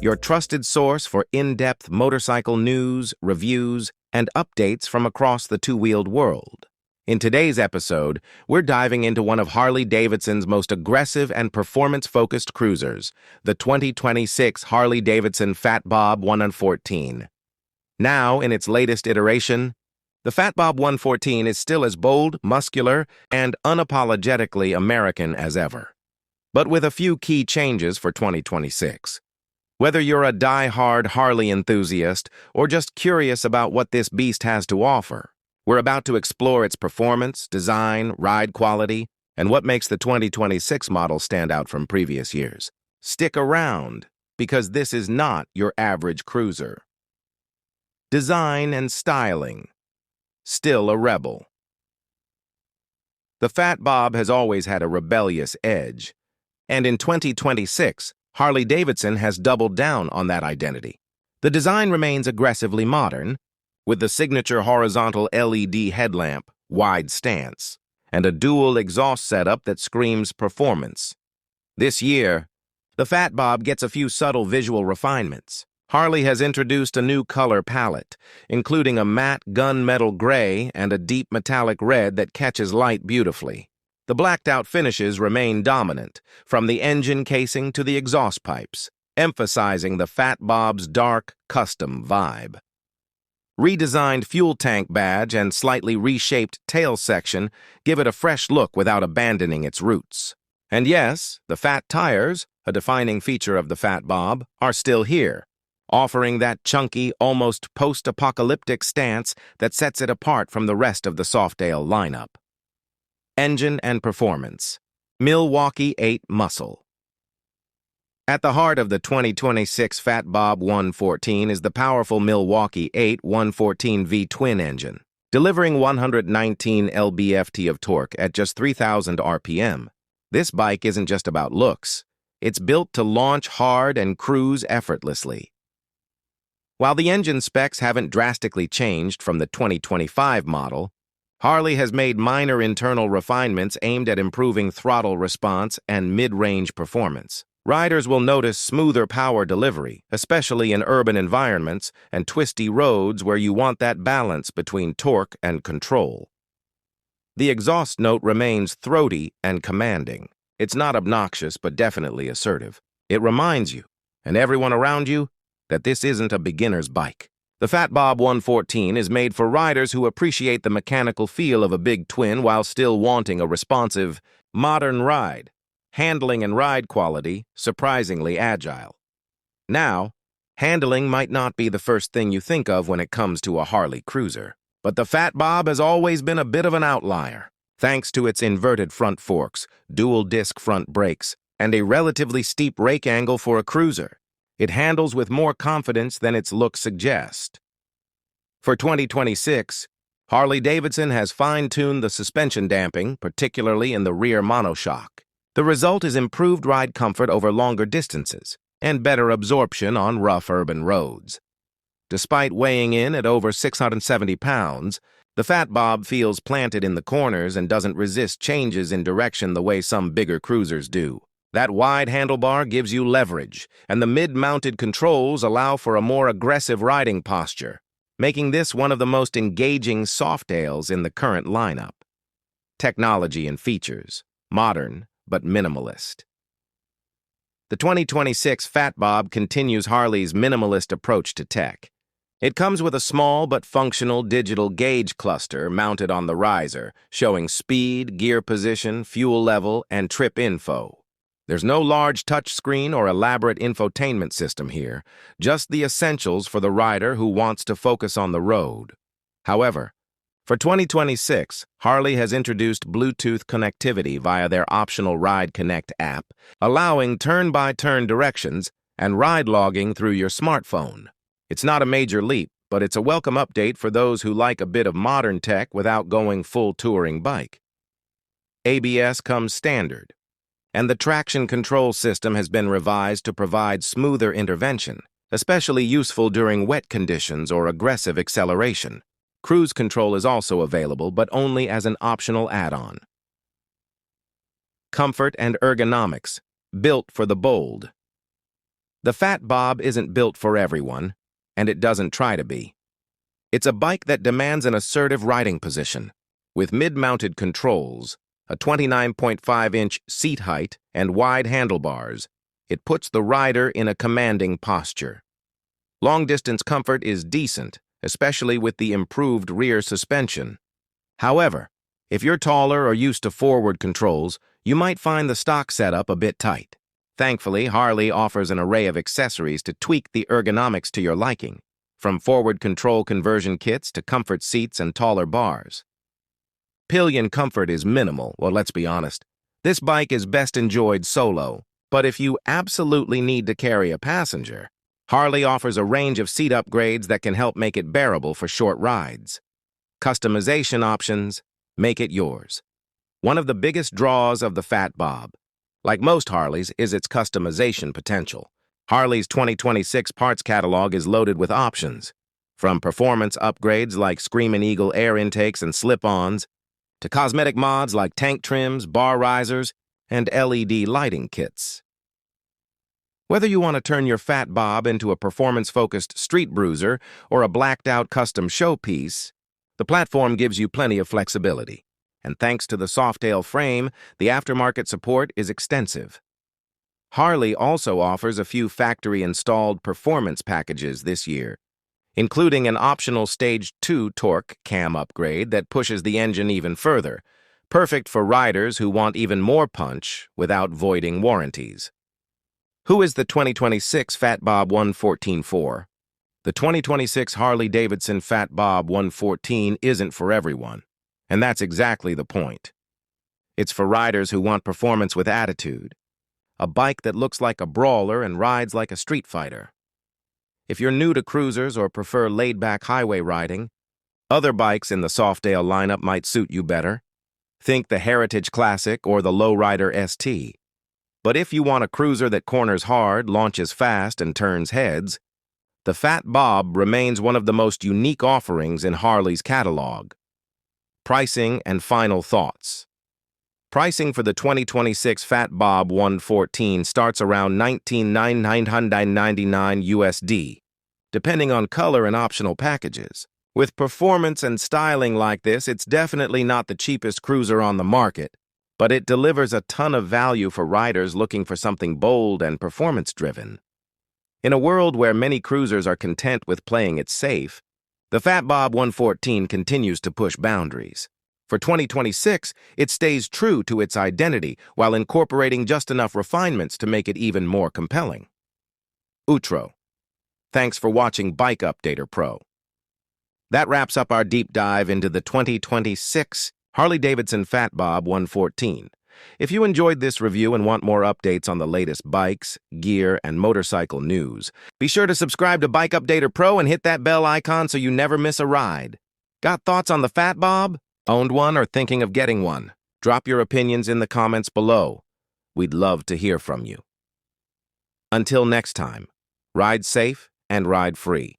your trusted source for in-depth motorcycle news, reviews, and updates from across the two-wheeled world. In today's episode, we're diving into one of Harley-Davidson's most aggressive and performance-focused cruisers, the 2026 Harley-Davidson Fat Bob 114. Now, in its latest iteration, the Fat Bob 114 is still as bold, muscular, and unapologetically American as ever, but with a few key changes for 2026. Whether you're a die-hard Harley enthusiast or just curious about what this beast has to offer, we're about to explore its performance, design, ride quality, and what makes the 2026 model stand out from previous years. Stick around, because this is not your average cruiser. Design and styling. Still a rebel. The Fat Bob has always had a rebellious edge, and in 2026, Harley-Davidson has doubled down on that identity. The design remains aggressively modern, with the signature horizontal LED headlamp, wide stance, and a dual exhaust setup that screams performance. This year, the Fat Bob gets a few subtle visual refinements. Harley has introduced a new color palette, including a matte gunmetal gray and a deep metallic red that catches light beautifully. The blacked-out finishes remain dominant, from the engine casing to the exhaust pipes, emphasizing the Fat Bob's dark, custom vibe. Redesigned fuel tank badge and slightly reshaped tail section give it a fresh look without abandoning its roots. And yes, the fat tires, a defining feature of the Fat Bob, are still here, offering that chunky, almost post-apocalyptic stance that sets it apart from the rest of the Softail lineup. Engine and performance. Milwaukee-Eight muscle. At the heart of the 2026 Fat Bob 114 is the powerful Milwaukee-Eight 114V twin engine, delivering 119 lb-ft of torque at just 3,000 RPM. This bike isn't just about looks. It's built to launch hard and cruise effortlessly. While the engine specs haven't drastically changed from the 2025 model, Harley has made minor internal refinements aimed at improving throttle response and mid-range performance. Riders will notice smoother power delivery, especially in urban environments and twisty roads where you want that balance between torque and control. The exhaust note remains throaty and commanding. It's not obnoxious, but definitely assertive. It reminds you, and everyone around you, that this isn't a beginner's bike. The Fat Bob 114 is made for riders who appreciate the mechanical feel of a big twin while still wanting a responsive, modern ride. Handling and ride quality, surprisingly agile. Now, handling might not be the first thing you think of when it comes to a Harley cruiser, but the Fat Bob has always been a bit of an outlier, thanks to its inverted front forks, dual-disc front brakes, and a relatively steep rake angle for a cruiser. It handles with more confidence than its look suggests. For 2026, Harley-Davidson has fine-tuned the suspension damping, particularly in the rear monoshock. The result is improved ride comfort over longer distances and better absorption on rough urban roads. Despite weighing in at over 670 pounds, the Fat Bob feels planted in the corners and doesn't resist changes in direction the way some bigger cruisers do. That wide handlebar gives you leverage, and the mid-mounted controls allow for a more aggressive riding posture, making this one of the most engaging Softails in the current lineup. Technology and features. Modern, but minimalist. The 2026 Fat Bob continues Harley's minimalist approach to tech. It comes with a small but functional digital gauge cluster mounted on the riser, showing speed, gear position, fuel level, and trip info. There's no large touchscreen or elaborate infotainment system here, just the essentials for the rider who wants to focus on the road. However, for 2026, Harley has introduced Bluetooth connectivity via their optional Ride Connect app, allowing turn-by-turn directions and ride logging through your smartphone. It's not a major leap, but it's a welcome update for those who like a bit of modern tech without going full touring bike. ABS comes standard, and the traction control system has been revised to provide smoother intervention, especially useful during wet conditions or aggressive acceleration. Cruise control is also available, but only as an optional add-on. Comfort and ergonomics, built for the bold. The Fat Bob isn't built for everyone, and it doesn't try to be. It's a bike that demands an assertive riding position, with mid-mounted controls, a 29.5-inch seat height, and wide handlebars. It puts the rider in a commanding posture. Long-distance comfort is decent, especially with the improved rear suspension. However, if you're taller or used to forward controls, you might find the stock setup a bit tight. Thankfully, Harley offers an array of accessories to tweak the ergonomics to your liking, from forward control conversion kits to comfort seats and taller bars. Pillion comfort is minimal, well, let's be honest. This bike is best enjoyed solo, but if you absolutely need to carry a passenger, Harley offers a range of seat upgrades that can help make it bearable for short rides. Customization options make it yours. One of the biggest draws of the Fat Bob, like most Harleys, is its customization potential. Harley's 2026 parts catalog is loaded with options, from performance upgrades like Screamin' Eagle air intakes and slip-ons, to cosmetic mods like tank trims, bar risers, and LED lighting kits. Whether you want to turn your Fat Bob into a performance-focused street bruiser or a blacked-out custom showpiece, the platform gives you plenty of flexibility. And thanks to the soft-tail frame, the aftermarket support is extensive. Harley also offers a few factory-installed performance packages this year, including an optional Stage 2 torque cam upgrade that pushes the engine even further, perfect for riders who want even more punch without voiding warranties. Who is the 2026 Fat Bob 114 for? The 2026 Harley-Davidson Fat Bob 114 isn't for everyone, and that's exactly the point. It's for riders who want performance with attitude, a bike that looks like a brawler and rides like a street fighter. If you're new to cruisers or prefer laid-back highway riding, other bikes in the Softail lineup might suit you better. Think the Heritage Classic or the Lowrider ST. But if you want a cruiser that corners hard, launches fast, and turns heads, the Fat Bob remains one of the most unique offerings in Harley's catalog. Pricing and final thoughts. Pricing for the 2026 Fat Bob 114 starts around $19,999 USD, depending on color and optional packages. With performance and styling like this, it's definitely not the cheapest cruiser on the market, but it delivers a ton of value for riders looking for something bold and performance-driven. In a world where many cruisers are content with playing it safe, the Fat Bob 114 continues to push boundaries. For 2026, it stays true to its identity while incorporating just enough refinements to make it even more compelling. Outro. Thanks for watching Bike Updater Pro. That wraps up our deep dive into the 2026 Harley-Davidson Fat Bob 114. If you enjoyed this review and want more updates on the latest bikes, gear, and motorcycle news, be sure to subscribe to Bike Updater Pro and hit that bell icon so you never miss a ride. Got thoughts on the Fat Bob? Owned one or thinking of getting one? Drop your opinions in the comments below. We'd love to hear from you. Until next time, ride safe and ride free.